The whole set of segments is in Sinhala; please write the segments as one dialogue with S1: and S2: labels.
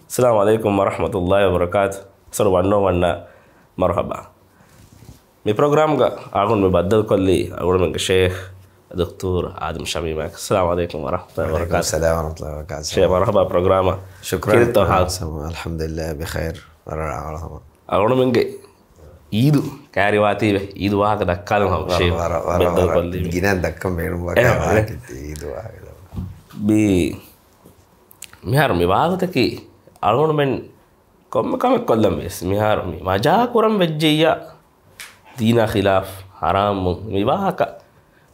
S1: السلام عليكم ورحمة الله وبركاته. سر وانو وانا مرحبا. مي برنامج أقول مبادل كلي أقول من الشيخ الدكتور آدم شميمة. السلام عليكم ورحمة الله وبركاته.
S2: السلام ورحمة الله وبركاته.
S1: شيخ مرحبا برنامج.
S2: شكرا. الحمد لله بخير.
S1: أقول من إيدو كاريواتي به إيدو واحد دكالم هم شيء بدل كلي.
S2: جينا دكم بينهم واحد إيدو واحد.
S1: ميهار مبادل تكي أقول من كم كلام بس ميهار ما جا كورم بجيا دينا خلاف حرام مباهك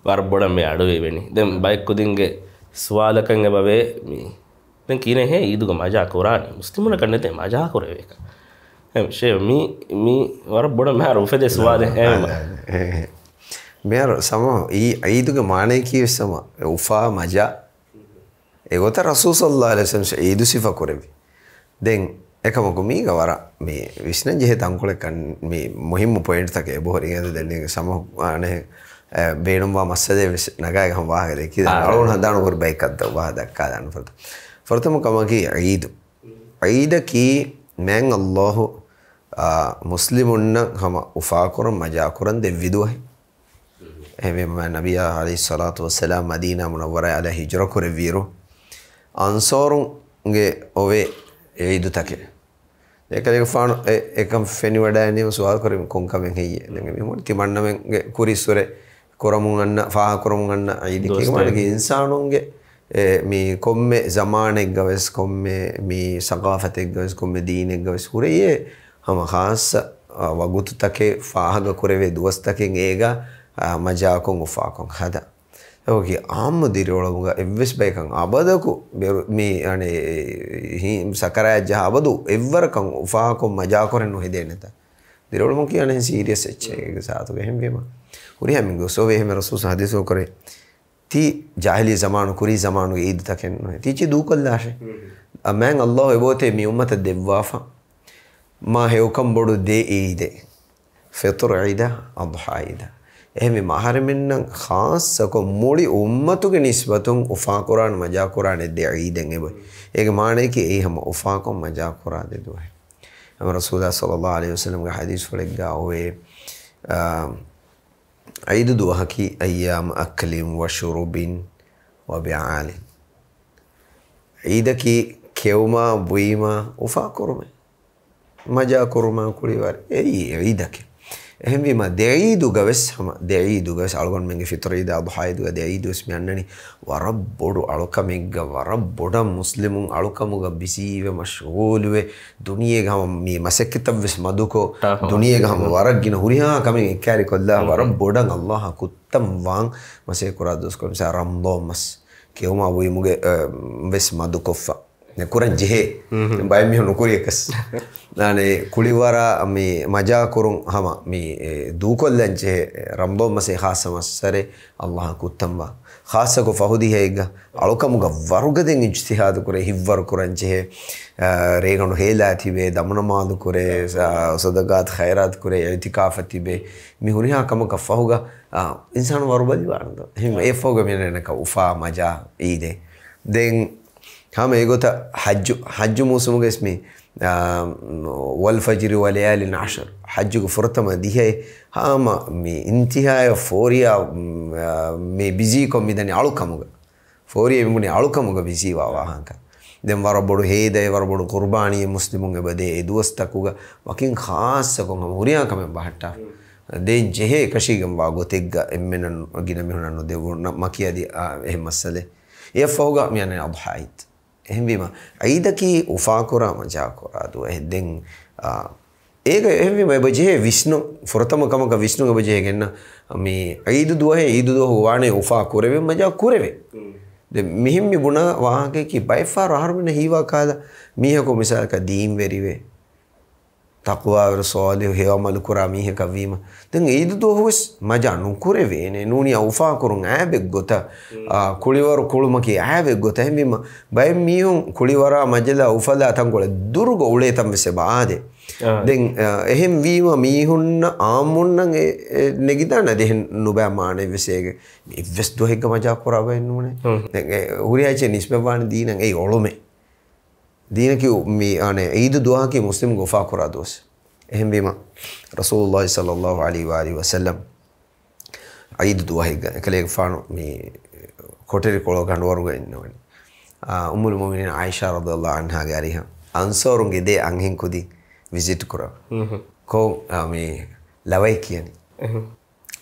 S1: واربودا مي أدوي بني دم بايك كودينge سوال كنge بابه مي دم كينه هي إيدو كم أجا كوراني مسلمون كنه تم أجا كوره بيك هم شيء مي واربودا ميهار وفده سوال هم
S2: ميهار سما إيدو كمانه كي سما وفا مجا إغوتا رسول صلى الله عليه وسلم إيدو سيفا كوره بي دم එකම ගොමීග වර මේ විශ්න ජෙහෙ තංකුලකන් මේ මුහිම්ම පොයින්ට් තකේ බොහරියද දෙන්නේ සමහානේ බේනුම්වා මස්සදේ නගාය ගම වාහකද කි අලුන් හදාන කර බයිකත් වා දක්කා දාන ෆරත ෆරතම කමකි ඊද කි මෙන් අල්ලාහ් මුස්ලිමුන්න හම උෆා කරන් මජා කරන් දෙවිදුවයි එමෙම නබියා අලයිහි සලාතු වස්සලාම් මදීනා මුනවරා අල හිජර කර වීරු අන්සාරුන්ගේ ඔවේ ඊදු තකේ එකලෙක ෆාන එකම් ෆෙනි වඩානේ සුවාල් කරෙම කොන්කමෙන් හෙයි දැන් මේ මොන තිමන්නමෙන් කුරිස්වරේ කරමුන් අන්න ෆාහ කරමුන් අන්න ඊදි කීමලගේ ඉන්සානුන්ගේ මේ කොම්මේ zamaනෙක් ගවස් කොම්මේ මේ සගාෆතෙක් ගවස් කොම්මේ දීනෙක් ගවස් හුරේ හම ખાસ වගුතු තකේ ෆාහග කරවේ දුවස්තකෙන් ඒගා මජාකොන් උෆාකොන් හදා ඔකි ආම්ම දිරවලුග එවස් බයිකන් අබදකු මේ අනේ සකරාජ අබදු එවරකන් උෆාකොන් මජා කරනු හෙදෙන්නත දිරවලුම කියන්නේ සීරියස් එච් එක සාතුක එහෙම වේම උරි හැමින් ගොසෝ වේ හැම රසූල් හදීසෝ කරේ ති ජාහිලි zamaanu කුරි zamaanu ඊද් තකෙන් තිචි දූකල්ලාෂ අමෙන් අල්ලාහ් එබෝතේ මි උම්මත දෙවවාෆා මා හේවකම් බොඩු දේ ඊදේ ෆිතර ඊදා අضحى ඊදා එහෙම මහරෙන්නම් ખાસක මොඩි උම්මතුගේ නිස්බතුන් උෆා කුරාන මජා කුරාන දෙ ඊදෙන් එබ ඒක මානේ කි ඒ හැම උෆා කොම් මජා කුරා දෙදුවයි අම රසූලා සල්ලල්ලාහු අලයිහි වසල්ලම් ගේ හදීස් වල ගාවේ ඊද දුවහකි අය්යාම අක්ලින් වෂුරුබින් වබිආලින් ඊදකි කෙවුමා බුයිමා උෆා කුරුමේ මජා කුරුමා කුලිවර ඒ ඊදකි එහෙම වීම දෙයිදු ගවස් හම දෙයිදු ගවස් අලගොන් මෙන්ගේ ෆිතරයිද අضحى දුව දෙයිදු ස්මියන්නනි වරබ්බොඩු අලකමෙග්ග වරබ්බොඩ මුස්ලිමුන් අලකමුග බිසීව මෂගූලුවේ දුනියේ ගම මේ මසක්කිතවස් මදුකෝ දුනියේ ගම වරග්ගින හුරිහා කමෙන් එක්කාරි කොල්ලා වරබ්බොඩන් අල්ලාහ කුත්තම් වාන් මසේ කුරා දුස් කොම්සා රම්දෝමස් කෙවුමා වුයිමුගේ වෙස් මදුකොෆා කුරන් ජෙහෙ බයි මිහු නුකුරියකස් නානේ කුලිවරා මේ මජා කුරුන් හම මේ දූකොල්ලන් ජෙහෙ රම්බෝ මසේ ખાસමස් සරේ අල්ලාහ කුත්තම්බා ખાસක ෆහුදි හේග අලකමුග වරුගදෙන් ඉජ්තිහාද් කුරේ හිවර කුරන් ජෙහෙ රේගණු හේලා තිබේ දමනමාදු කුරේ සදගාත් ඛෛරාත් කුරේ ඉතිකාෆ තිබේ මිහුරිහා කමක ෆහුග ඉන්සාන වරුබදි වරන්ද හිම ඒ ෆෝග මෙනනක උෆා මජා ඊදේ දෙන් هم يقول حج موسم اسمي والفجر وليالي عشر حج فرتما دي هي هم مي انتهاء فوريا مي بيزيكم ميداني علوكمغا فوريا ميموني علوكمغا بيزي واهانك دم وربودو هيدا وربودو قرباني مسلمون بده دوستكوغا وكين خاصكم هوريا كم بحتا دي جهه كشيغم واغوتيغا امنن گينمهنن دي مكيادي اهم مساله يفوغا يعني اضحيت එහෙම වීම ඊදකි උෆා කුරා මජා කුරා දුව එහෙන් ඒක එහෙම වීම බජේ විෂ්ණු ෆොරතම කමක විෂ්ණුගේ බජේ ගෙන්න මේ ඊද දුවේ ඊද දුව වානේ උෆා කුරෙවෙ මජා කුරෙවෙ දැන් මිහිම් මිබුණ වාහකේ කි බයිෆාර හර්මන හීවා කාලා මීහකෝ මිසල්ක දීම් වෙරිවේ තක්වා රසෝලි හේවමල් කුරා මීහක වීම දැන් ඊද දුවස් මජා නුකුරෙවෙ නේ නූනියා උෆා කුරුන් ඈබෙක් ගොත කුලිවර කුළුමකි ඈබෙක් ගොත එහෙම වීම බයි මියුන් කුලිවරා මජලා උෆලා තංගොල දුරුග උලේ තම් වෙසේ බාදේ දැන් එහෙම වීම මීහුන්න ආමුන්නන් නෙගිතන දෙහෙන් නුබෑ මානේ වෙසේගේ ඉවස් දුහෙක මජා කුරා වෙන්නුනේ දැන් හුරියචේ නිස්බවාන දීනන් ඒ ඔලොමේ දීනකි මේ අනේ ඊද දුවහකි මුස්ලිම් ගොෆා කරා දොස් එහෙම බීම රසූලුල්ලාහි සල්ලල්ලාහු අලයිහි වආලිහි වසල්ලම් ඊද දුවහක කලේ ෆානු මේ කොටරි කොළ ගන්නවරුග ඉන්නවනේ උම්මුල් මුමිනින් ආයිෂා රදියල්ලාහු අන්හා ගාරිහ අන්සෝරුන්ගේ දේ අංහින් කුදි විසිට් කරා කො මේ ලවයි කියන්නේ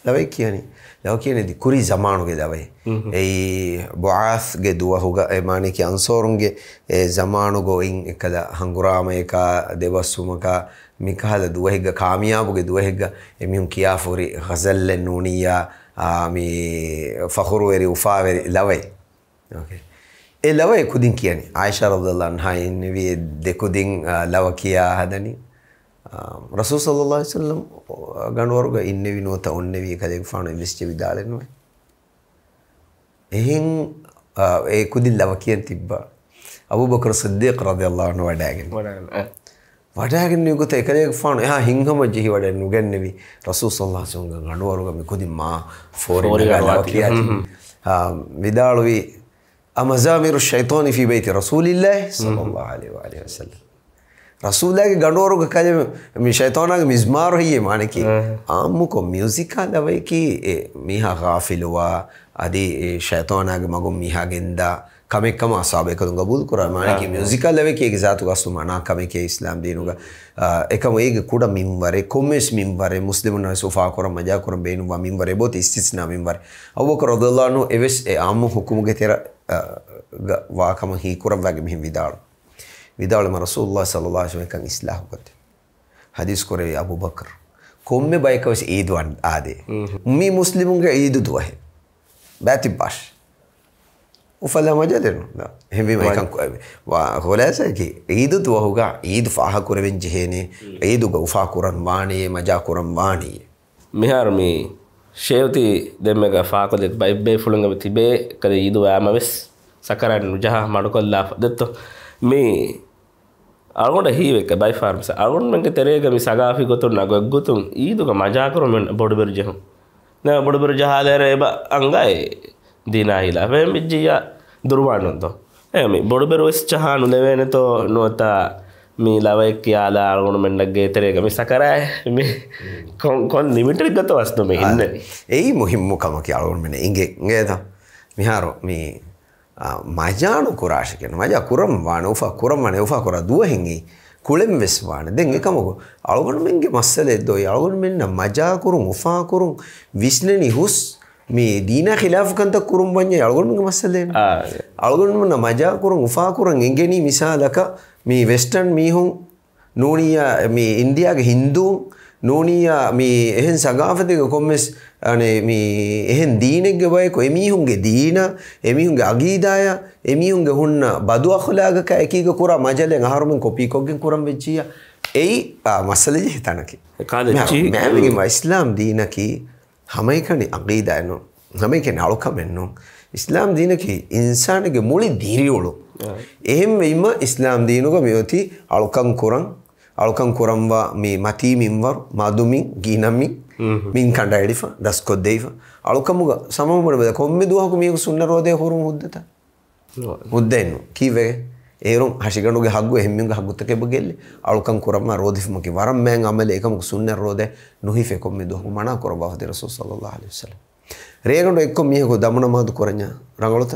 S2: ලවයි කියන්නේ ලව කියන්නේ කුරි zamanuge ලවයි ඒ බුආස්ගේ දුවහුග ඒ මානේ කි අන්සෝරුන්ගේ ඒ zamanugo in එකද හංගුරාම එක දෙවස්සුමක මිකහල දුවහිග කාමියාබුගේ දුවහිග එමිහුන් කියාෆුරි ghazal නූනියා මේ ෆඛරු වෙරි උෆාවෙරි ලවයි ඕකේ ඒ ලවයි කුදින් කියන්නේ ආයිෂා රදියල්ලාහු අන්හා ඉන්නේ දෙකුදින් ලව කියා හදනි රසූල් සල්ලල්ලාහු අලයිහි වසල්ලම් ගණවරුග ඉන්නේ විනෝත ඔන්නේ වී කලේ ෆාන ඉන්වෙස්ට් විදාලෙනවා එහෙන් ඒ කුදින් ලව කියන තිබ්බා අබූ බකර් සිද්දීක් රදියල්ලාහු අන්හු වඩාගෙන නිකුත එකලේ ෆාන එහා හිංගම ජෙහි වඩ නුගන්නේවි රසූල් සල්ලල්ලාහු අලයිහි වසල්ලම් ගණවරුග මේ කුදින් මා ෆෝරි ලව කියා විදාලුවි අමසාමිරු ෂයිතානි ෆී බයිති රසූලිල්ලාහි සල්ලල්ලාහු අලයිහි වසල්ලම් රසූලගේ ගණවරුග කලේ මේ ෂයිතානගේ මිස්මාර හියේ මානකි ආම්මුකො මියුසිකා ලවයිකි මිහා ගාෆිලවා අදී ෂයිතානගේ මගොම් මිහාගෙන්දා කමෙක්කම අසාබේකදුන් ගබූල් කරා මානකි මියුසිකා ලවයිකි ගසාතු ගස්සු මනා කමෙකේ ඉස්ලාම් දීනුග එකම ඒගේ කුඩ මින්වරේ කොමෙස් මින්වරේ මුස්ලිමුන් සෝෆා කර මජා කර බේනුවා මින්වරේ බොත ඉස්තිස්නා මින්වරේ අබූබකර් රදියල්ලාහු අන්හු එවස් ඒ ආම්මු හුකුමුගේ තෙර වාකම හි කුරම් වගේ මෙහි විදාල විදාලම රසූලුල්ලාහි සල්ලල්ලාහු අලයිහි වසල්ලම් ඉස්ලාහ කොට හදීස් කරේ අබූ බකර් කොම්මේ බයිකවස් ඊද් වන් ආදේ මි මුස්ලිමුන්ගේ ඊද් දුවහේ බැති බාෂ් උෆලා මජදෙනු හෙවි මයිකන් වා හොලසකි ඊද් දුවහුගා ඊද් ෆාහ කරවෙන් ජෙහේනේ ඊද් ගෝෆා කුරන් වාණී මජා කුරන් වාණී
S1: මිහාර මේ ෂේවති දෙමග ෆාකොදෙත් බයිබේ ෆුලංග තිබේ කද ඊද් වෑමවස් සකරන් නුජහ මඩකොල්ලා දත්ත මේ අල්ගොඩ හීවෙක බයි ෆාර්ම්ස් අල්ගොඩ මංග තෙරේග මි සගාෆි ගොතුන් නගොග්ගුතුන් ඊදුක මජා කරොමෙන් බොඩබෙර ජහම් නා බොඩබෙර ජහාලේර එබ අංගයි දිනාහිලා වෙම් බිජ්ජියා දුර්වානොන්තෝ එමි බොඩබෙර වෙස් චහානු ලෙවෙනතෝ නොතා මේ ලවයි කියලා අල්ගොඩ මෙන්නගේ තෙරේග මි සකරයි මේ කොන් ලිමිටර් ගත වස්තු මේ ඉන්නේ
S2: එයි මුහිම්මු කම කියලා අල්ගොඩ මෙන්න ඉංගේ නේද මිහාරෝ මේ මජානු කුරාශ කියන මජා කුරම් වාන උෆා කුරම් වාන උෆා කුරා දුවහින්ගි කුලෙම් වෙස් වාන දෙන් එකමකෝ අලගොන් මෙන්ගේ මස්සලේ දොයි අලගොන් මෙන්න මජා කුරුම් උෆා කුරුම් විස්නනි හුස් මේ දීනා ඛිලාෆ් කන්ත කුරුම් වන්නේ අලගොන් මෙන්ගේ මස්සලේ අලගොන් මෙන්න මජා කුරුම් උෆා කුරුම් එංගෙනි මිසාලක මේ වෙස්ටර්න් මීහුන් නෝනියා මේ ඉන්දියාගේ හින්දු නෝනියා මේ එහෙන් සගාෆතික කොම්මස් අනේ මේ එහෙන් දීනෙක්ගේ බයකෝ එමිහුන්ගේ දීන එමිහුන්ගේ අගීදාය එමිහුන්ගේ හුන්න බදු අඛලාගක එකීක කුරා මජලෙන් ආහරුමෙන් කොපි කොග්ගෙන් කුරම් වෙච්චියා එයි මසලෙ හිතනකි
S1: කාදච්චි
S2: මෑමිගේ ඉස්ලාම් දීනකි හැමයිකනි අගීදායනෝ හැමයිකනි අලුකමෙන්නෝ ඉස්ලාම් දීනකි ඉන්සානගේ මුලි දීරියොලු එහෙම වෙයිම ඉස්ලාම් දීනුක මෙයොති අලුකම් කුරන් අලුකම් කුරම්වා මේ මතී මින්වර් මාදුමින් ගීනමින් මින් කණ්ඩායලිෆ දස්කොද්දේයිෆ අලුකමුග සමමුර බද කොම්මි දුවහකු මේක සුන්න රෝදේ හොරුම් හුද්දත හුද්දෙන්නු කීවේ ඒරුම් හෂිගණුගේ හග්ගු එම්මින්ගේ හග්ගුතකෙ බගෙල්ලි අලුකම් කුරම්මා රෝදිෆමකි වරම් මෑන් අමලේ එකම සුන්න රෝදේ නොහිෆේ කොම්මි දුවහකු මනා කරබව ද රසූල් සල්ලල්ලාහු අලයිහි වසල්ලම් රේගණු එක්ක මියකෝ දමන මාදු කරඤ්ඤා රංගලත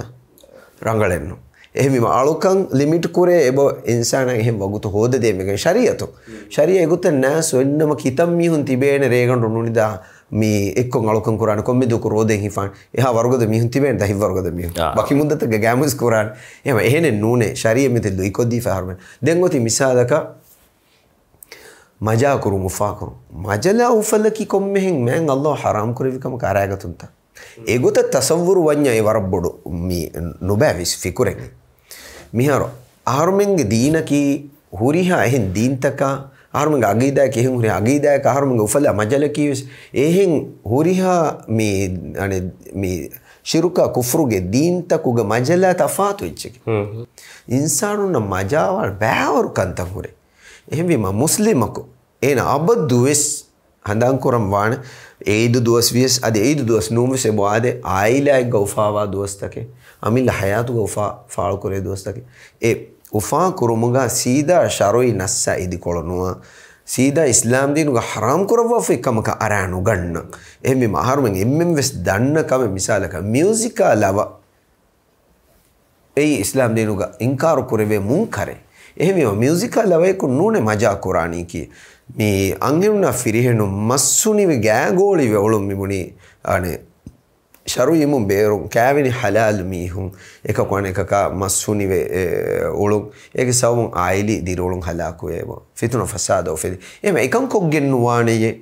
S2: රංගලෙන්නු එහෙම අලුකම් ලිමිට් කුරේ එබ ඉන්සාන එහෙම වගුතු හොද දෙමක ශරියතු ශරිය එගුත නැස් වෙන්නම කිතම් මිහුන් තිබේන රේගන් රුණුනිදා මේ එක්ක අලුකම් කුරාන කොම්මි දුක රෝදෙන් හිෆාන් එහා වර්ගද මිහුන් තිබේන දහි වර්ගද මිහුන් බකි මුද්දත ගෑමුස් කුරාන එහෙම එහෙනේ නූනේ ශරිය මෙතෙල් ඉකොද්දී ෆාර්මන් දැන් ගොති මිසාලක මජා කුරු මුෆා කුරු මජලා උෆලකි කොම්මෙන් මෑන් අල්ලාහ් හරාම් කුරවිකම කාරයගතුන්ත එගොත තසවුරු වඤ්ඤා ඒ වරබ්බොඩු මේ නොබෑවිස් ෆිකුරෙන් මිහාරෝ ආහරුමෙන්ගේ දීනකි හුරිහා එහෙන් දීන්තක ආහරුමෙන්ගේ අගීදායක එහෙන් හුරිහා අගීදායක ආහරුමෙන්ගේ උෆලා මජලකියස් එහෙන් හුරිහා මේ අනේ මේ ශිරුකා කුෆරුගේ දීන්තකුගේ මජලා තෆාතු වෙච්චකි ඉන්සානුන මජාවල් බෑවරු කන්තම් හුරේ එහෙන් විම මුස්ලිමකෝ එන අබදුවෙස් හඳන් කරම් වාන ඒදු දුවස් වියස් අද ඒදු දුවස් නූමසේ බවාදේ ආයිලායි ගෞෆාවා දුවස්තකේ අමිල හයාතු ගෞෆා ෆාල් කරේ දුවස්තකේ ඒ උෆා කුරුමුගා සීදා ශරොයි නස්ස ඉදිකොළනුවා සීදා ඉස්ලාම් දීනුග හරාම් කරවව එකමක අරානු ගන්න එහෙම මහරුමෙන් එම්මෙන් වෙස් දන්න කම මිසාලක මියුසිකා ලව ඒ ඉස්ලාම් දීනුග ඉන්කාර කරවේ මුන්කරේ එහෙම මියුසිකා ලවයකු නූනේ මජා කුරානී කී මේ අංගිරුණා ෆිරිහෙනු මස්සුනිවේ ගෑගෝලිවේ ඔළුම් මිබුණි අනේ ශරුයිමුන් බේරුම් කෑවිනි හලාල් මීහුන් එක කොන එකක මස්සුනිවේ ඔළුම් ඒක සවුන් ආයිලි දිරෝළුම් හලාකුවේව ෆිතුන ෆසාද ඔෆෙදි එමෙ එකන් කොග්ගෙන් නුවානේ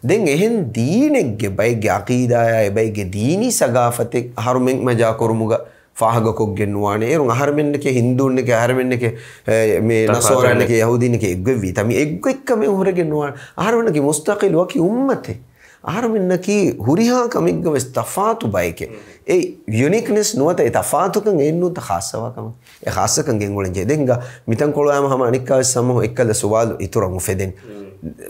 S2: දැන් එහෙන් දීනෙක්ගේ බයිගේ අකීදාය බයිගේ දීනි සගාෆතේ හරුමෙන් මජා කරුමුග ෆාහග කොග්ගෙන් නුවානේ එරුන් අහරමෙන්නකේ හින්දුන්නකේ අහරමෙන්නකේ මේ නසෝරන්නකේ යහුදීනකේ එග්ගෙවි තමයි එක්කම උහරගෙන නුවාන අහරමෙන්නකේ මුස්තකිල් වකි උම්මතේ ආරමින්නකි හුරිහා කමිග්ගව තෆාතු බයිකේ ඒ යුනික්නෙස් නුවත ඒ තෆාතුකන් එන්නුත ખાસවකම ඒ ખાસකන් ගෙන්ගොලෙන් ජෙදෙන්ග මිතන් කොළාම හම අනික්කාව සමහ එක්කල සුවාලු ඉතුරුමු ෆෙදෙන්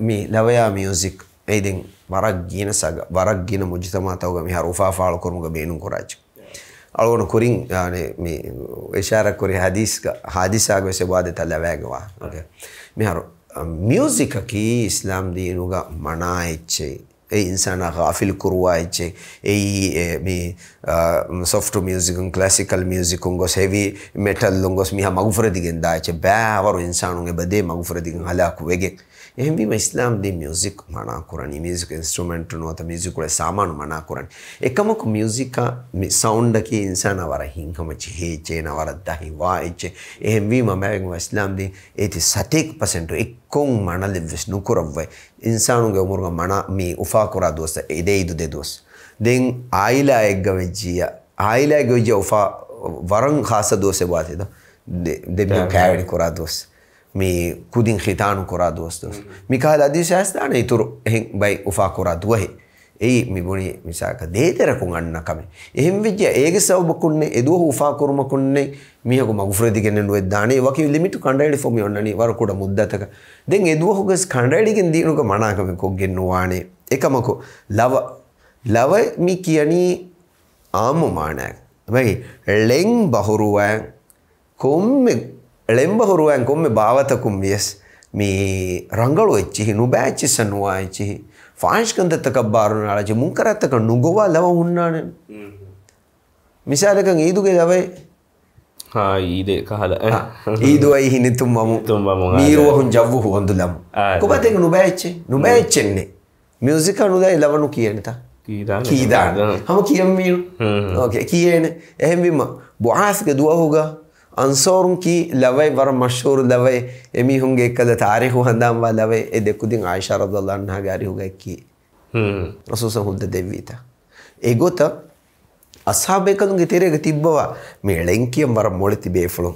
S2: මේ ලවයා මියුසික් එයිදෙන් වරක් ගින සග වරක් ගින මුජ්තමා තවග මේ හරුෆා ෆාල කරුමුග බේනුන් කොරාච් අලවන කුරින් يعني මේ ඉෂාරා කුරි හදීසාග වෙසේ වාදේ තලවෑගවා ඕකේ මේ හරු මියුසික් කි ඉස්ලාම් දීනුග මනායිච්චේ ඒ ඉන්සාන ගාෆිල් කුරුවායිච්චේ ඒ මේ soft music and classical music ngos heavy metal ngos miha magufradigen daache baavaru insanunge bade magufradigen halaku wege එහෙම වීම ඉස්ලාම් දී මියුසික් මනා කරන්නේ මියුසික් ඉන්ස්ට්‍රුමන්ට් නොත මියුසික් වල සාමාන මනා කරන්නේ එකමක මියුසික් සවුන්ඩ් එකේ ඉන්සාන වර හින්කම චේ චේන වර දහි වායිච් එහෙම වීම මම ඉස්ලාම් දී 87% එක්කොන් මනල විශ්නු කරවයි ඉන්සානුගේ උමුරුග මනා මේ උෆා කරා දොස් එදෙයිදු දෙදොස් දෙන් ආයිලා එග්ගවෙජියා උෆා වරන් ખાસ දොස් එවාතේද දෙබ්බ කෑවි කරා දොස් මේ කුදින් ඛිතානු කරා දොස්තොස් මිකාල අදිශාස්තාන ඉතුරු එහෙන් බයි උෆා කරා දුවහි ඒ මිබුණි මිසාක දේතරකුන් අන්නකම එහෙන් විජ්‍ය ඒගේ සවබ කුන්නේ එදුව උෆා කරුම කුන්නේ මියක මගුෆරදි ගෙන්න නුවේ දානේ වකි ලිමිට් කණ්ඩායලි ෆොම් යොන්නනි වර කුඩ මුද්දතක දැන් එදුව හොගස් කණ්ඩායලි ගෙන් දීනුක මනාකම කොග්ගෙන් නුවානේ එකමකෝ ලව මි කියනි ආමු මානක් බයි ලෙන් බහුරුවන් කොම්මෙ ලෙම්බහුරුවන් කොම්මෙ භාවතකුම් වියස් මේ ರಂಗಳು ಎಚ್ಚಿ ನುಬෑಚಿ ಸನ್ವಾಯಿಚಿ ಫಾಷ್ಕಂದತಕ ಬಾರುನಾಳಜಿ ಮುಂಕರತಕ ನುಗೋವಾ ಲವ ಹುಣ್ಣಾನೆ ಮಿಸಾಲಕಂ ಈದುಗೆ ಲವೆ
S1: ಹಾ ಈದೆ ಕಹಲ
S2: ಈದು ಐ ಹಿನಿ ತುಂಬಮು ಮೀರುವ ಹುಂ ಜವ್ವು ಹೊಂದುಲಂ ಕುಬತೆಗ ನುಬෑಚೆನ್ನೆ ಮ್ಯೂಸಿಕ್ ಅನುದೈ ಲವನು ಕಿಯೆನತ ಕೀದಾನ ಹಮ ಕಿಯಂ ಮೀನು ಓಕೆ ಕಿಯೆನೆ ಎಹಂ ವಿಮ ಬುಆಸ್ಗೆ ದುವಹುಗ අන්සෝරුන් කී ලවයි වර මෂහූර් ලවයි එමිහුන්ගේ එකද තාරිඛු හඳාම් වා ලවයි ඒ දෙකුදින් ආයිෂා රදියල්ලාහු අන්හා ගාරි හුගයි කී රසූල් හුද්ද දෙවිත ඒගොත අස්හාබේකලුන්ගේ තෙරේග තිබ්බවා මේ ලෙන්කියම් වර මොළති බේෆලු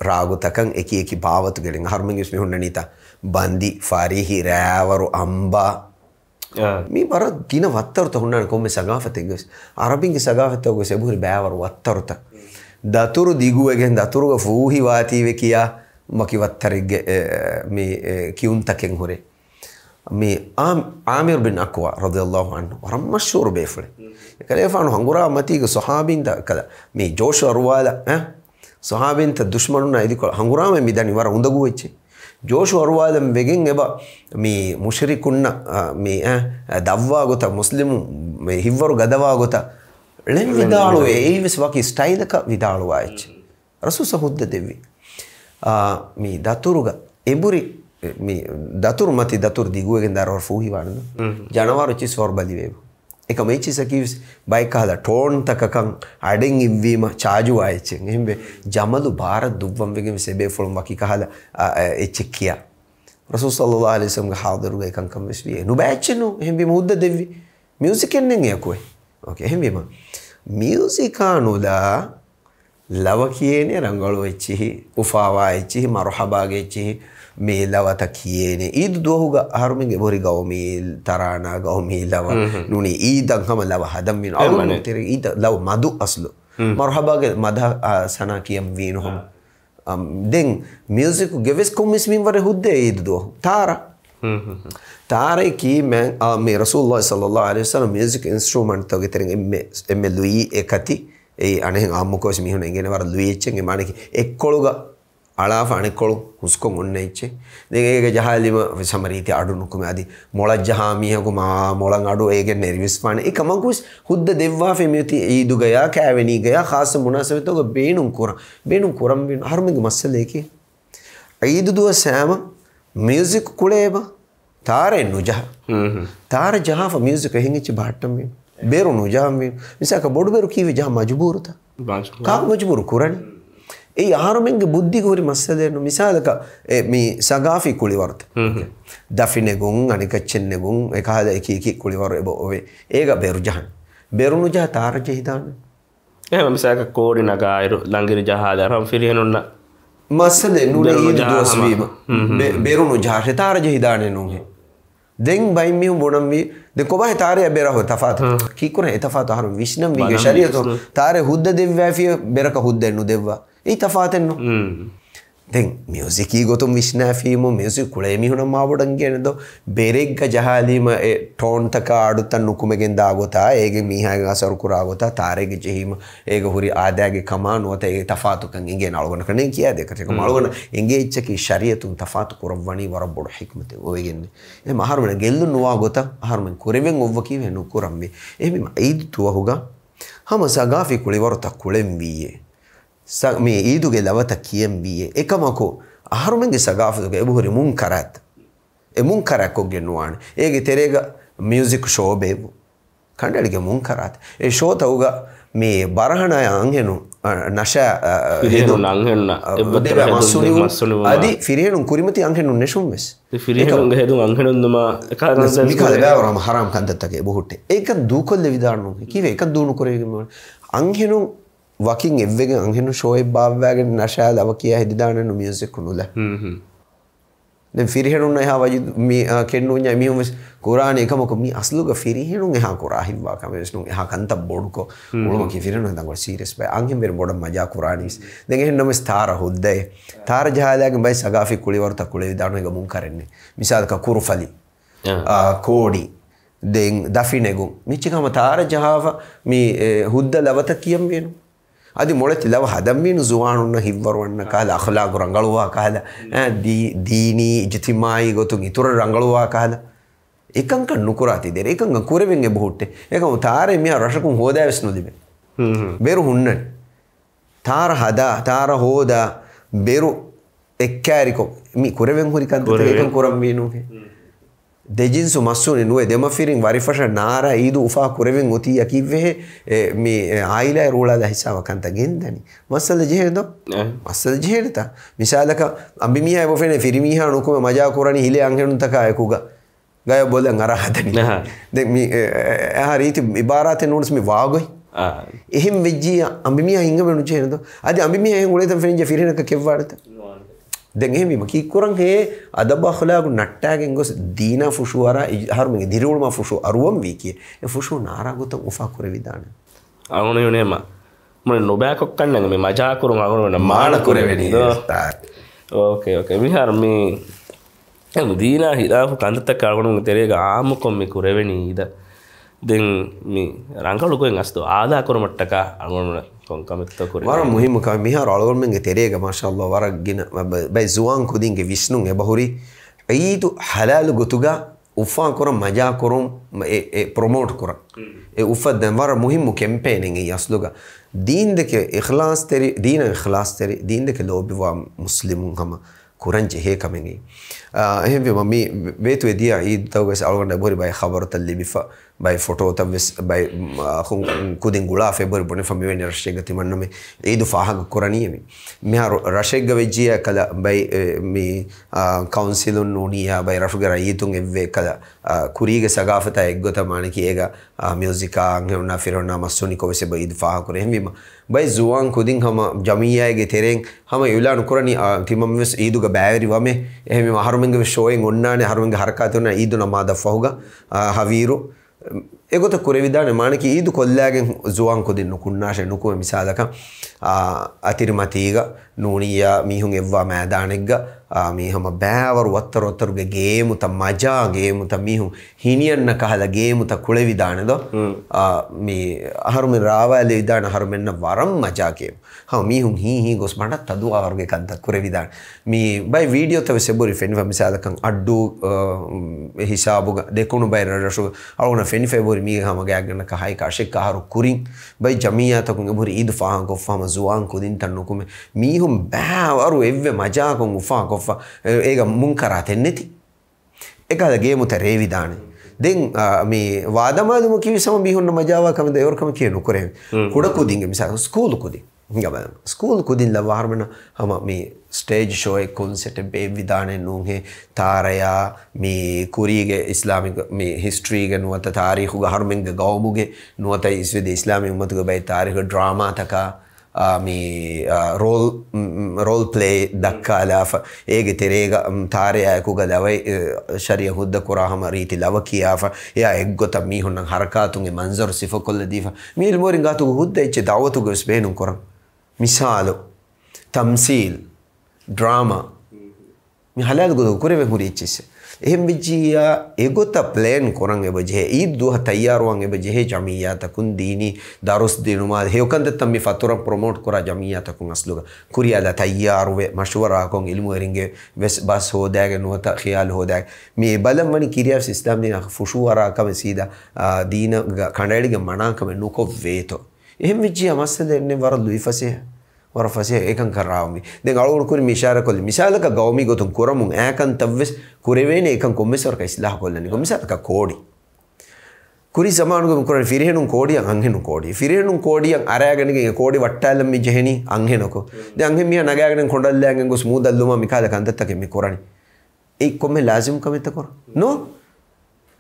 S2: රාගුතකන් එකි භාවතු ගෙලින් හර්මංගිස් මිහුන්න නිතා බන්දි ෆාරිහි රෑවරු අම්බා මේ වර දින වත්තරත හුන්නන කොම්මේ සගාෆතෙගස් අරබින්ගේ සගාෆතෙගස් එබුරි බෑවරු වත්තරත දතුරු දිගුවගෙන් දතුරුග ෆූහි වාතීවේ කියා මකිවත්තරිග්ගේ මේ කියුන්තකෙන් හොරේ මේ ආමිර් බින් අක්වා රදියල්ලාහු අන්හු වරම් මෂහූර් බේෆලේ කලේෆානු හංගුරා මතීග සහාබින්ද කල මේ ජෝෂ් අරුවාලා සහාබින්ත දුෂ්මනුන ඉදිකොල හංගුරාම මිදනි වර උඳගු වෙච්චි ජෝෂ් අරුවාලම් වෙගෙන් එබ මේ මුෂරිකුන්න මේ දව්වා ගොත මුස්ලිමු මේ හිවරු ගදවා ගොත ලෙන් විදාලුව ඒවිස් වකි ස්ටයිලක විදාලුවායිච් රසූල් හුද්ද දෙවි මේ දතුරුග එබුරි මේ දතුරු මති දතුරු දිගුවගෙන් දරවර ෆූහි වන්න ජනවාරු චිස් වර්බලි වේව එක මේචි සකීස් බයිකාලා ටෝන් තකකන් අඩෙන් ඉවීම චාජු ආයිච් එහෙම්බේ ජමලු බාර දුවම් වෙගෙම සෙබේ ෆොලම් වකි කහලා එච්චකියා රසූල් සල්ලල්ලාහු අලයිහි වසල්ලම් හාදරුග එකන් කම් විශ්වි නුබෑච්චනු එහෙම්බේ මුද්ද දෙවි මියුසික් එන්නෙන් යකුවේ ඕකේ එහෙම්බේම මියුසිකානුලා ලව කියන්නේ රංගලෝ එච්චි උෆාවා එච්චි මර්හබාගේ එච්චි මේ ලවත කියන්නේ ඊදු දෝහුග හරුමින්ගේ බොරි ගවමි තරානා ගවමි ලව නුනි ඊදන් හැම ලව හදම් මින අවුන තෙර ඊද ලව මදු අස්ලු මර්හබාගේ මද සනා කියම් වීනොහම දෙන් මියුසික් ගෙවස් කොමිස් මින් වර හුද්දේ ඊදු දෝහ තාරා තාරේ කී මන් මේ රසූලුල්ලාහි සල්ලල්ලාහු අලයිහි වසල්ලම් මියුසික් ඉන්ස්ට්‍රුමන්ට් තෝගේ තරෙන් එම්මෙ ලුයි එකති ඒ අනේ ආම්මුකෝස් මිහුන ඉගෙන වර ලුයි එච්චෙන් මානකි එක්කොළුග අලාෆ අනෙකොළු හුස්කොන් ඔන්න ඉච්චේ දැන් ඒක ජහලිම සමරීති අඩු නුකුම අදි මොලක් ජහාමියකු මා මොලන් අඩු ඒක nervous පාන ඒක මගුස් හුද්ද දෙවවා ෆෙමියති ඊදු ගයා කෑවෙනී ගයා ખાસ මුනාසබතෝග බේනුම් කුරම් බේනු හර්මිග මස්සලේකේ ඊදු දුව සෑම මියුසික් කුලේබ තාරෙන් නුජහ තාර ජහාෆ මියුසික් එහෙංගිච්ච බාට්ටම් බේනු බේරු නුජහම් බේනු මිසක බොඩු බේරු කීවේ ජහ මජබූරුත කාක් මජබූරු කුරණි ඒ ආහාරමෙන්ගේ බුද්ධික හොරි මස්සදෙන්නු මිසාලක මේ සගාෆි කුලිවර්ත දෆිනෙගුන් අනිකච්චෙන්නෙගුන් එකහද එක කුලිවර ඔවේ ඒක බේරු ජහන් බේරුණු ජහ තාරජ හිතාන
S1: එහෙම මිසාක කෝඩි නගායරු ලංගිරි ජහාදාරම් ෆිරියනුන්න
S2: මස්සදෙන්නු දොස්වීම බේරුණු ජහ තාරජ හිදානේ නුගේ දෙන් බයි මිහු බොනම් වී de ko bahe tare bera ho tafat ki kuna etafat harum vishnam vi shariyato tare hudda devva fi beraka hudda nu devva ei tafaten nu den music yi gotum vishna fi mu music kule mi huna ma bodan genado beregga jahalima e tone taka adutan nukumegen dagota ege mi ha asar kuragota tarege jehima ege huri adage kamanu ota e tafatu kan inge nalgona kan kiya de kate malgona inge ichki shariyatun tafatu kurawani warabod hikmate oyenne e maharmena gellu nuwa gota harmen kureven ovva kiwe nu kurambe e mi eid tuwahuga hama sagafi kuliwarta kulembiye මේ ඊදුගේ ලවත කියම් බියේ එකමකෝ අහරුමගේ සගාෆතුගේ එබුහරි මුන්කරත් ඒ මුන්කරක් ඔගෙන්නුවාන ඒගේ තෙරේග මියුසික් ෂෝ බේබු කණ්ඩලිගේ මුන්කරත් ඒ ෂෝ තවුග මේ බරහණ අංගෙනු නෂා
S1: හෙදු නංගෙන්න
S2: එබ්බතර මස්සුනි අදි ෆිරිහෙනුන් කුරිමති අංගෙනු නෙෂුම්මස්
S1: ෆිරිහෙනුන් හෙදු අංගෙනුන්දම එකනස
S2: මිකල බෑවරම හරම් කන්දත්තගේ බොහුට්ටේ ඒක දූකොල්ල විදාරනු කිවේ එක දූණු කරේගෙන අංගෙනුන් වකින් එව්වෙගෙන් අංහෙනු ෂෝයි බාව්වාගෙන නෂා ලව කියා හෙදිදානනු මියුසික් කුනුල දැන් ෆිරිහෙනුන් එහා වජි මේ කෙන්නුඤ්ඤා මිහුම කුරාන එකමක මේ අස්ලුග ෆිරිහෙනුන් එහා කුරා හිවා කමෙස්නුන් එහා කන්ත බොඩුකෝ මුලම කි ෆිරිහෙනුන් දන් ගොඩ සීරියස් බයි අංහෙන් බෙර බොඩ මජා කුරානිස් දැන් එහෙන්නම ස්ථාර හොද්දේ තාර ජහලාගෙන් බයි සගාෆි කුලිවර්ත කුලේ දාන එක මුන් කරන්නේ මිසාලක කුරුෆලි කෝඩි දැන් දෆිනෙගු මිච්චකම තාර ජහව මේ හුද්ද ලවත කියම් වෙනු අදි මොලති ලව හදම්මීනු සුවානුන්න හිව්වරවන්න කාලා අඛලාගු රංගලුවා කාලා දීනි ඉජ්තිමායි ගොතුන් ඉතුර රංගලුවා කාලා එකංක නුකුරාති දෙර එකංක කුරෙවෙන් එබුට්ටේ එකම තාරේ මියා රෂකුන් හොදාවස් නොදිබේ බෙරු හුන්නන් තාර හදා තාර හොදා බෙරු එක්කාරිකෝ මි කුරෙවෙන් හුරි කන්ත එකං කුරම් මීනුගේ දෙජින්සු මස්සුනේ නුවේ දෙමෆිරින් වරිෆෂ නාරා ඊදු උෆා කුරෙවෙන් ඔති යකිවෙ මේ ආයිලා රෝලා හිසාව කන්ත ගෙන්දනි මස්සල ජෙහෙදෝ මස්සල ජෙහෙදතා මිසාලක අම්බිමියා බොෆෙනේ ෆිරිමිහා නුකුම මජා කුරණි හිලේ අංගෙනුන් තකා යකුග ගය බොලන් අර හදනි දැන් මේ ආරීති ඉබාරාතේ නෝන්ස් මේ වාගොයි එහෙම් වෙජ්ජි අම්බිමියා හින්ගමනු ජෙහෙදෝ අද අම්බිමියා හින් උලෙතන් ෆිරින්ජ ෆිරිනක කෙව්වාඩත දැන් එහෙම කී කුරන් හේ අදබ අඛලාගු නට්ටාගෙන් ගොස් දීනා ෆුෂුවරා හර්මගේ දිරුල්ම ෆුෂු අරුවම් වී කිය ඒ ෆුෂු නාරාගත උෆා කුර විදාන
S1: අගොන යුනේම මොන නොබෑකොක් කන්නග මේ මජා කුරුම අගොන වෙන මාන කුර වෙනි ඕකේ විහාර මේ එමු දීනා හිදාපු කන්දතක අගොන තෙරේග ආම කොම්මි කුර වෙනි ඉද දැන් මේ රංගලුකෙන් අස්තෝ ආදා කුරමට්ටක අගොන
S2: වර මුහිම කම මිහාර අලගොල්මෙන්ගේ තෙරේග මාෂාල්ලාහ් වරක්ගෙන බයි සුවාන් කුදින්ගේ විෂ්ණුන් එබහුරි ඊතු හලාල් ගොතුගා උෆා කර මජා කරුම් ඒ ප්‍රොමෝට් කර ඒ උෆා දැන් වර මුහිම කැම්පේනින් ඒ යස්ලුගා දීන් දෙක ඉඛලාස් තෙරි දීන ඉඛලාස් තෙරි දීන් දෙක ලෝබිවා මුස්ලිමුන් හම කුරංජ හේ කමෙන්ගේ එහෙම මම වේතු එදියා ඊ තවගස් අලගොන්ඩ බොරි බයි خبرත ලිබිෆා by photo tavs by kudin gula february bone fami wen rashega timanname eidu fahaga koraniyemi meha rashega vejia kala by mi council nuniya by rafugara yitun evve kala kuriga sagafata eggota maniki ega music angena firona masuni ko vese by eidu faha kore hemima by zuwan kudin hama jamiya ge tereng hama yulan korani timamves eidu ga bæveri wame ehemi harumenga showing onnane harumenga harakatuna eidu namada fahuga haviru එගොත කුරවිදාන මානක ඊදු කොල්ලාගෙන් Juan කොදින් නුකුන්නාශය නුකුව මිසාලක අතිරිමතීග නූනියා මිහුන් එව්වා මෑදානෙක්ග මීහම බෑවරු වත්තරොත්තරුගේ ගේමුත මජාගේමුත මිහුන් හිනියන්න කහල ගේමුත කුළෙවිදානද මේ අහරුම රාවෑල විදාන හරුමෙන්න්න වරම් මජාකේම හ මිහුන් හි ගොස් මටත් තදු ආවර්ග කන්ත කුරවිදාන මේ බයි වීඩියෝතව සෙබුරි ෆෙන්ව මිසාලකන් අඩ්ඩු හිසාබුග දෙකුණු බයි රශු අලුන ෆෙනි ෆෙබුරි මී හම ගෑගන්න කහයි කාශෙක් අහරු කුරින් බයි ජමියාතකුන් බුරි ඊදු ෆාහන් කොෆාම ජුවාන් කුදින් තන්නුකුම මීහුම් බෑවරු එව්වේ මජාකුන් උෆා කොෆා ඒක මුන් කරා තෙන්නේති එකද ගේමුත රේවිදානේ දැන් මේ වාදමාදුම කිවිසම බිහුන්න මජාවා කමද එවරකම කියනු කරේ කුඩ කුදින්ගේ මිසක් ස්කූල් කුදින් ගබන ස්කූල් කුදින් ලවාරමන හම මේ ස්ටේජ් ෂෝ එක කොන්සර්ට් බේ විදානේ නුගේ තාරයා මේ කුරීගේ ඉස්ලාමික මේ හිස්ටරි ගේ නුවත තාරීඛු ගහර්මෙන්ගේ ගෞමුගේ නුවත ඉස්විද ඉස්ලාමී උම්මතුගේ බයි තාරීඛ ඩ්‍රාමා තකා මේ රෝල් ප්ලේ දක්කාලාෆ ඒගේ තෙරේග තාරයකුග දවයි ශරිය හුද්ද කුරාහම රීති ලව කියාෆ එයා එක්ගොත මීහුන්න හරකාතුන්ගේ මන්සර් සිෆ කොල්ල දීෆ මීල් මෝරින් ගාතුග හුද්ද එච්ච දවතුග ස්පේනුම් කරන් මිසාලු තම්සීල් ඩ්‍රාමා මේ හලාද ගොඩ කුරෙවෙ හුරි ඉච්චිස්සේ එහෙම විජියා එගොත ප්ලෑන් කරන් එබජේ ඊද් දුහ තයාරුවන් එබජේ ජමියාතකුන් දීනි දරුස් දිනුමා හේකන්ද තම්මි ෆතුර ප්‍රොමෝට් කරා ජමියාතකුන් අස්ලුග කුරියාලා තයාරුවේ මෂවරා කොන් ඉල්මු එරින්ගේ වෙස් බස් හොදාගේ නුවත ඛියාල් හොදාගේ මේ බලම්මනි කිරියා සිස්ටම් දින ෆුෂුවරා කම සීදා දීන කණඩායලිගේ මනාකම නුකො වේතෝ එහෙම විජියා මස්සද එන්නේ වර ලුයිෆසේ වරෆසේ ඒකන් කරාවමි දැන් අලුණු කුරි මිෂාර කොල්ලි මිසාලක ගෞමි ගොතුන් කුරමුන් ඈකන් තවස් කුරෙවේනේ ඒකන් කොම්මෙසරක ඉස්ලාහ කොල්ලනි කොම්මෙසරක කෝඩි කුරි සමානුගම කුරන් ෆිරහෙනුන් කෝඩියන් අංහෙනුන් කෝඩි ෆිරහෙනුන් කෝඩියන් අරයාගෙනගේ කෝඩි වට්ටාලම් මි ජෙහෙනි අංහෙනකෝ දැන් අංහෙ මියා නගාගෙන කොණ්ඩල්ලයන්ගෙන් ගොස් මූදල්ලුම මිකාල කන්දත්තක මි කොරණි ඒ කොම්මෙ ලාසිම් කමෙත කර නෝ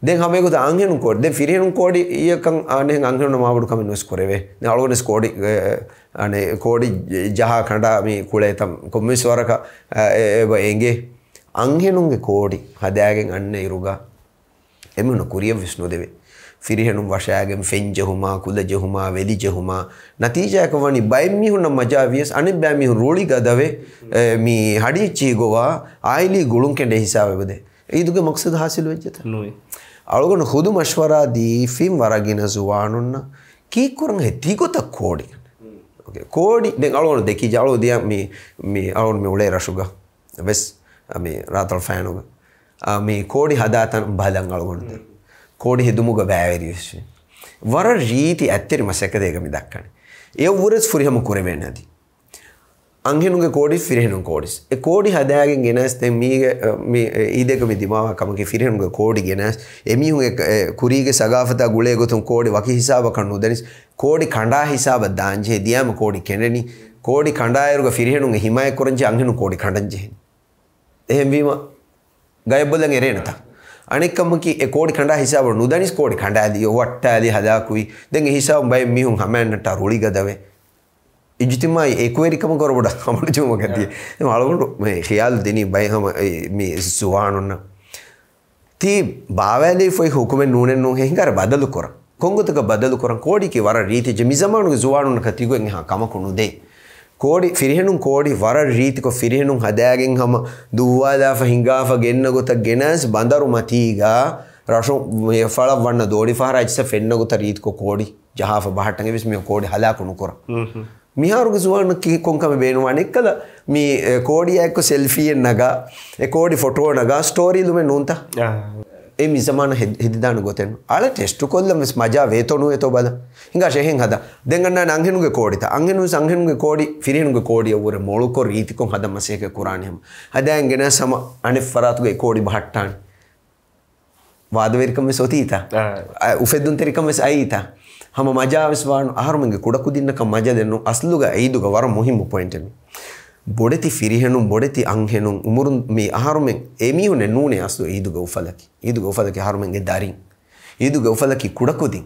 S2: දැන් හැම එකද අංහෙනුන් කෝඩි දැන් ෆිරහෙනුන් කෝඩි ඊයකන් අනේ අංහෙනුන් මාවඩු කම නොස් කරවේ දැන් අලුගනස් කෝඩි අනේ කෝඩි ජහ කණ්ඩා මේ කුලේ තම් කොම්මෙස්වරක එගේ අංහෙනුන්ගේ කෝඩි හදාගෙන අන්න ඉරුගා එමුණු කුරිය විශ්ණු දෙවේ ෆිරිහෙනුම් වශයාගෙන් ෆෙන්ජහුමා කුලජහුමා වෙලිජහුමා නතිජයක වනි බයිමිහුන මජාවියස් අනේ බෑමිහු රෝලි ගදවේ මේ හඩිච්චි ගෝවා ආයිලි ගුළුන් කෙඩ හිසාවෙබද ඊදුගේ මක්සද හාසිල් වෙච්චත
S1: නෝයි
S2: අලුගන හුදු මෂවරා දී ෆිම් වරගින සුවානුන්න කී කුරන් හෙති ගොත කෝඩි කෝඩි දැන් අලුගන දෙකි ජාලෝ දියා මේ අලුගන මේ උලේ රෂුගා වෙස් මේ රාතල් ෆෑනුග මේ කෝඩි හදාතන් බලන් අලුගන කෝඩි හෙදුමුග බෑවරියස් වර රීති ඇත්තරිම සැක දෙක මි දක්කනේ ඒ වරස් ෆුරිහම කුරෙවෙන්නේ නැති අංගෙනුගේ කෝඩි ෆිරහෙනුන් කෝඩිස් ඒ කෝඩි හදාගෙන ගෙනස් දැන් මේ ඊදක මේ දිමාව කමකේ ෆිරහෙනුගේ කෝඩි ගෙනස් එමිහුගේ කුරීගේ සගාෆතා ගුලේ ගොතුන් කෝඩි වකි හිසාබ කන්නු දනිස් කෝඩි කණ්ඩා හිසාබ දාංජේ දියාම කෝඩි කෙනෙනි කෝඩි කණ්ඩායරුගේ ෆිරහෙනුගේ හිමාය කරංජේ අංගෙනු කෝඩි කණ්ඩංජේ එහෙම වීම ගයබලන් එරේනතා අනෙක්කමකි ඒ කෝඩි කණ්ඩා හිසාබ නුදනිස් කෝඩි කණ්ඩාදී වට්ටාදී හදාකුයි දැන් ඒ හිසාබ බයි මිහුන් හැමන්නට රුලි ගදවේ ඉජිතිමයි ඒකවරිකම කරබොඩ හමට චුම ගැතිය අලුණු මේ ඛියාල් දෙනි බයි හම මේ සුවානුන්න ති බාවැලි ෆොයි හුකුමෙන් නූනෙන් නෝ හෙංගර බදලු කර කොංගතක බදලු කර කෝඩිකි වර රීති ජමිසමානුගේ සුවානුන්න කතිගුවෙන් හා කමකුණු දෙයි කෝඩි ෆිරිහෙනුන් කෝඩි වර රීතික ෆිරිහෙනුන් හදාගෙන් හම දුවාදාෆ හිංගාෆ ගෙන්න ගොත ගෙනස් බඳරු මතීගා රෂු මේ ෆල වන්න දෝඩි ෆාරයිච්ස ෆෙන්න ගොත රීතික කෝඩි ජහාෆ බහට්ටගේ විස් මේ කෝඩි හලාකුණු කර මිහාරුගේ සුවාන කොංකම බේනුවා නෙක්කල මේ කෝඩියක්ක සෙල්ෆියෙන් නගා ඒ කෝඩි ෆොටෝ නගා ස්ටෝරි ලුමේ නෝන්තා ඒ මිසමාන හිදිදාන ගොතෙන් අල ටෙස්ට් කොල්ල මිස් මජා වේතොනු එතෝ බල හිඟා ෂෙහෙන් හදා දෙංගන්න නංගෙනුගේ කෝඩිත අංගෙනු සංගෙනුගේ කෝඩි ෆිරිනුගේ කෝඩිය උර මොලුකො රීතිකොන් හදා මසේක කුරානියම හදාන් ගෙන සම අනිෆ් ෆරාතුගේ කෝඩි බහට්ටාන් වාදවරිකම සොතීතා උෆෙදුන් තරිකම අයිතා हम मजाविस्वान आहारमेंगे कुडकुदिन्नक मजा देनु असलुगा ऐदुगा वर मुहिम पॉइंट में बोडेति फिरिहेनु बोडेति अंगहेनु उमुरुन मे आहारमें एमिहुने नूने असलु ऐदुगा उफलकी आहारमेंगे दारिं ऐदुगा उफलकी कुडकुदिन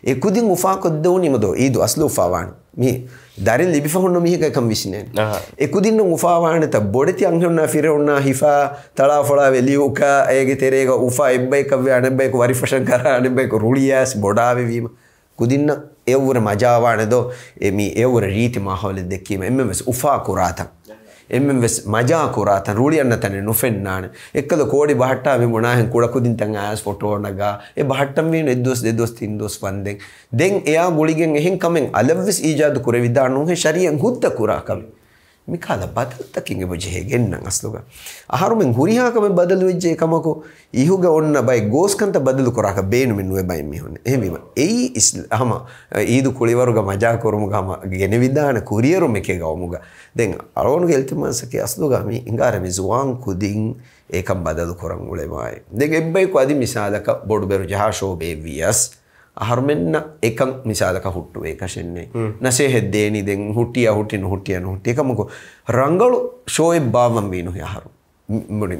S2: ए कुदिन उफा कोद्दोनि मदो ऐदु असलु उफावान mi darin libi fa honno mihika ekam visne ekudinno ufa waaneta bodeti anghonna fironna hifa tala fola veliuka ege terega ufa ebbe kavve anebbe ko warifashan kara anebbe ko ruliyas bodave vima kudinna evure maja waanedo emi evure riti mahawle dekkima emmes ufa kurata emmes maja kurata ruliyanna tane nufennane ekkada kodi bahatta me mona hen kuda kudin tan as photo naga e bahattam me eddos dedos tindos wanden den eya guligen ehin kamen alawis ijad kure vidanu he shariyan hudda kura kam mikala badal takin eboje gennan asluga aharumen huriha kame badal wejje kamako ihuga onna bay goskanta badal kuraka beenu men nuwe bay mi honne ehmima ei islama idu kuliwaruga maja korumu gama gene vidana kuriyeru meke gawmuga den alonu geltimansa ke asluga mi ingara mi zuwan kudin ekam badal kurang ulema den ebbay ko adi misalaka bodu beru jaha show be vias aharmenna ekam misalaka huttu ekashenne nase heddeni den huttiya hutti ekamko rangalu show e bawam minu yaharu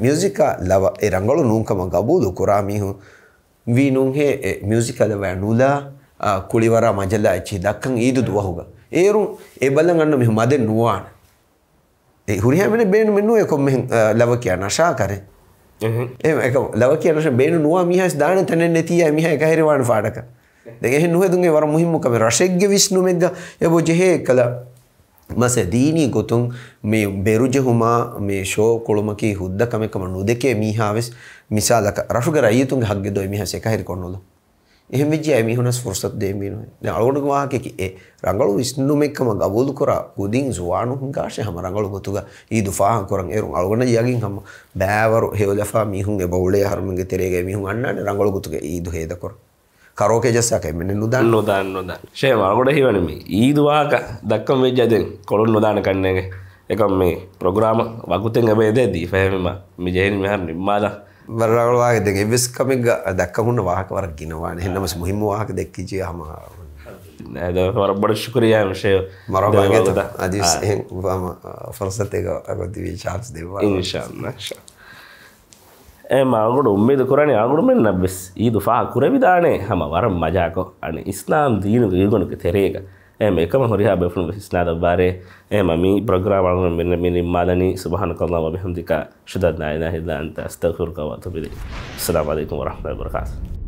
S2: musica lava e rangalu nunkama gabudu kurami hu vinun he musica lava nula kuliwara majalla echi dakkan idu duwahuga erun e balan anna mi maden nuwan e huriyamene beenu menu ekom me lava kiya nasha kare ekam lava kiya nasha beenu nuwa mihas daana tanen netiya miha ekahiriwan faadaka දෙගෙ නුහෙදුන්ගේ වර මුහිම්මකම රශෙග්ගේ විශ්ණු මෙග්ග එබෝ ජෙහෙ කළ මස දීනී ගොතුන් මේ බෙරුජෙහුමා මේ ෂෝ කොළුමකී හුද්ද කමකම නුදෙකේ මීහාවෙස් මිසාලක රශුග රයිතුන්ගේ හග්ගේ දොයි මිහස එකහිර කොන්නොල එහෙම වෙජ්ජි අය මිහුනස් ෆුර්සත් දෙ මිනෝ දැන් අලගොඩ වාහකේ ඒ රංගලු විශ්ණු මෙක්කම ගබුල් කරා කුදින් සුවානු හංගාෂේ හැම රංගලු ගොතුග ඊදු ෆාහන් කරන් එරුන් අලගොඩ යගින් හැම බෑවරු හෙවලෆා මිහුන්ගේ බවුලේ හර්මගේ තෙරේගේ මිහුන් අන්නනේ රංගලු ගොතුගේ ඊදු හේද කර karaoke jasa kai men nudan she malgoda hiwane me iiduwaka dakkam vejjaden kolon nudana kannege ekam me program waguten abe dedi fahemma me jehni me har nimmada warragol waage den evis kamiga dakkamunna wahaka warak ginawane hennamas muhimmu wahaka dekkiji hama nada war bada shukriya she marabageta adis hen vama fursatega agodi chance dewa inshallah మాగుడు ఉమ్మేది కురాని ఆగుడు మెన్ నబ్బెస్ ఈదు ఫా కురవిదానే హమ వరం మజాకో అని ఇస్లాం దీను ఈగొనకు తెరేగ ఏకమ హొరిహా బెఫ్ను ఇస్నాద బారే మమ్మీ ప్రోగ్రామ్ అను మెన్ మిని మాదని సుబ్హానకల్లాహ్ వ బిహమ్దిక షుదద్ లా ఇలాహ ఇల్లా అంత అస్తగ్ఫిరుక వ అతూబు ఇలైక్ అస్సలాము అలైకుం వ రహ్మతుల్లాహి వ బరకాతుహు